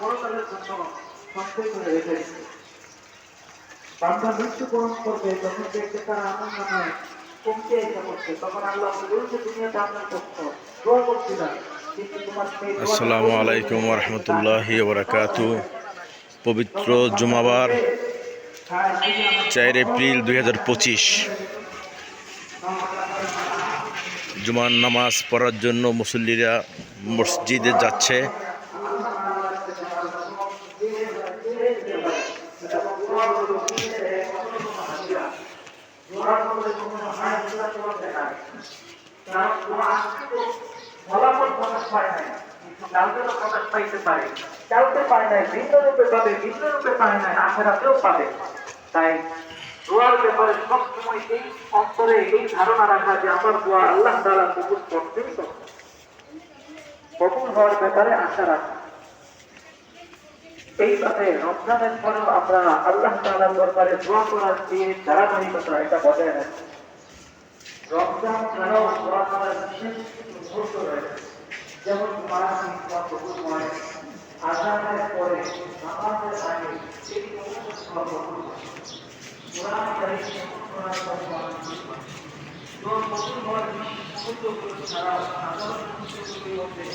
পরকালের জন্য সঞ্চয় করে রেখে দিচ্ছে। বান্দা মৃত্যুবরণ করবে, যখন দেখবে তার আমল নামায় কমতে এসে করছে, তখন আল্লাহ বলছে দুনিয়াতে আপনার কষ্ট দোয়া করছিলাম, কিন্তু তোমার সেই দোয়াটা আসসালামু কবুল হয়েছে। আলাইকুম ওরহমতুল্লাহি ওবরাকাতু। পবিত্র জুমাবার 4 এপ্রিল 2025 জুমার নামাজ পড়ার জন্য মুসল্লিরা মসজিদে যাচ্ছে। তাই দোয়ার ব্যাপারে সবসময় এই অন্তরে এই ধারণা রাখা যে আমার দোয়া আল্লাহ তাআলা কবুল করবেই করবেন, কবুল হওয়ার ব্যাপারে আশা রাখা। এইভাবে রমজানের পরেও আমরা আল্লাহ তাআলার দরবারে দোয়া করার যে ধারাবাহিকতা, এটা বজায় রাখি। রমজান ছাড়াও দোয়া করার বিশেষ কিছু মুহূর্ত রয়েছে, যেমন দোয়া কবুল হয় আযানের পরে, নামাজের আগে, এই মুহূর্তে দোয়া কবুল হয়। কোরআন কারীমে কোরআন দোয়া কবুল হওয়ার বিশেষ মুহূর্তগুলো ছাড়াও সাধারণ মুহূর্তগুলোর মধ্যে